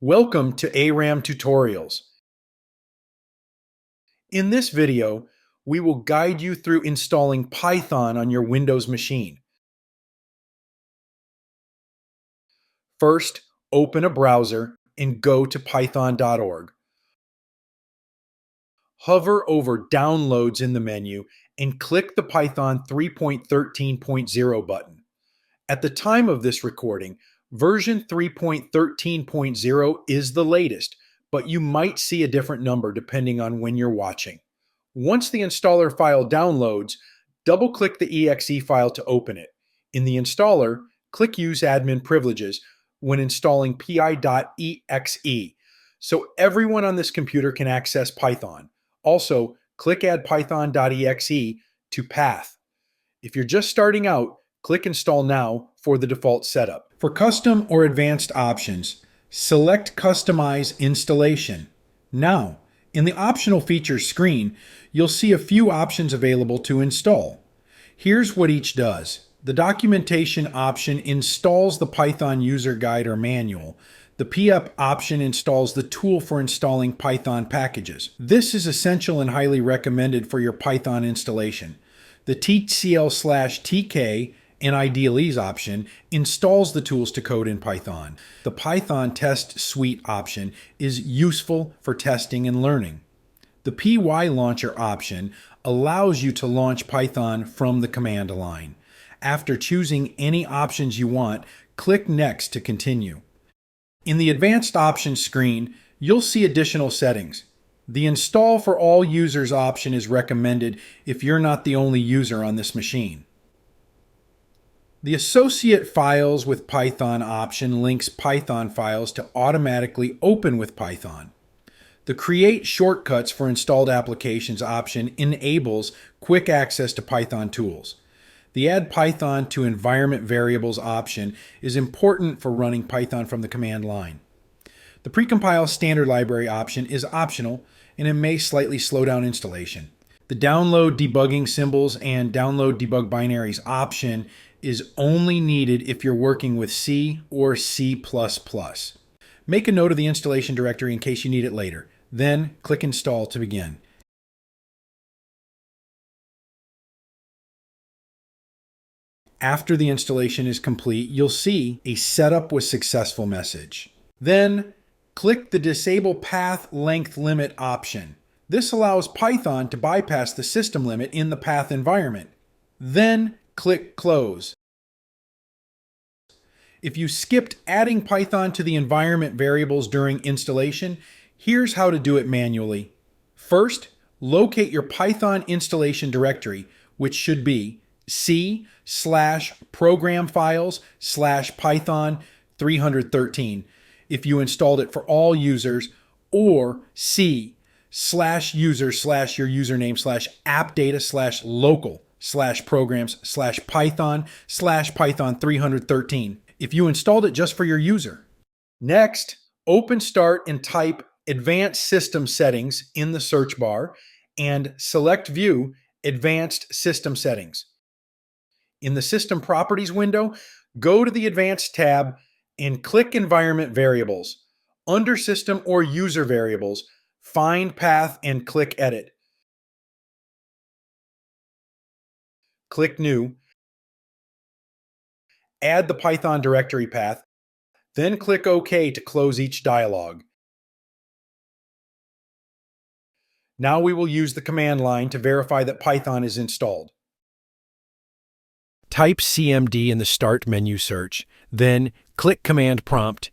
Welcome to Aram Tutorials. In this video, we will guide you through installing Python on your Windows machine. First, open a browser and go to python.org. Hover over Downloads in the menu and click the Python 3.13.0 button. At the time of this recording, version 3.13.0 is the latest, but you might see a different number depending on when you're watching. Once the installer file downloads, double-click the exe file to open it. In the installer, click Use Admin Privileges when installing pi.exe, so everyone on this computer can access Python. Also, click Add Python.exe to Path. If you're just starting out, click Install Now for the default setup. For custom or advanced options, select Customize Installation. Now, in the Optional Features screen, you'll see a few options available to install. Here's what each does. The Documentation option installs the Python user guide or manual. The PEP option installs the tool for installing Python packages. This is essential and highly recommended for your Python installation. The TCL/TK and IDLEs option installs the tools to code in Python. The Python Test Suite option is useful for testing and learning. The PY Launcher option allows you to launch Python from the command line. After choosing any options you want, click Next to continue. In the Advanced Options screen, you'll see additional settings. The Install for All Users option is recommended if you're not the only user on this machine. The Associate Files with Python option links Python files to automatically open with Python. The Create Shortcuts for Installed Applications option enables quick access to Python tools. The Add Python to Environment Variables option is important for running Python from the command line. The Precompile Standard Library option is optional, and it may slightly slow down installation. The Download Debugging Symbols and Download Debug Binaries option is only needed if you're working with C or C++. Make a note of the installation directory in case you need it later. Then click Install to begin. After the installation is complete, you'll see a Setup was successful message. Then click the Disable Path Length Limit option. This allows Python to bypass the system limit in the path environment. Then click Close. If you skipped adding Python to the environment variables during installation, here's how to do it manually. First, locate your Python installation directory, which should be C/program/files/Python 313 if you installed it for all users, or C/user/your username/appdata/local/programs/Python/Python 313 if you installed it just for your user. Next, open Start and type Advanced System Settings in the search bar and select View Advanced System Settings. In the System Properties window, go to the Advanced tab and click Environment Variables. Under System or User Variables, find Path and click Edit. Click New. Add the Python directory path, then click OK to close each dialog. Now we will use the command line to verify that Python is installed. Type CMD in the Start menu search, then click Command Prompt.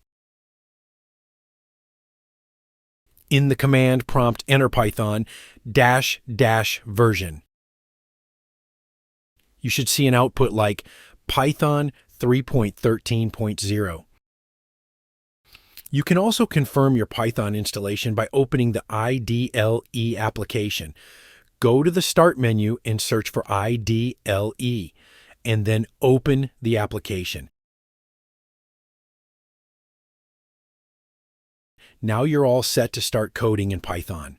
In the command prompt, enter Python --version. You should see an output like Python 3.13.0. You can also confirm your Python installation by opening the IDLE application. Go to the Start menu and search for IDLE, and then open the application. Now you're all set to start coding in Python.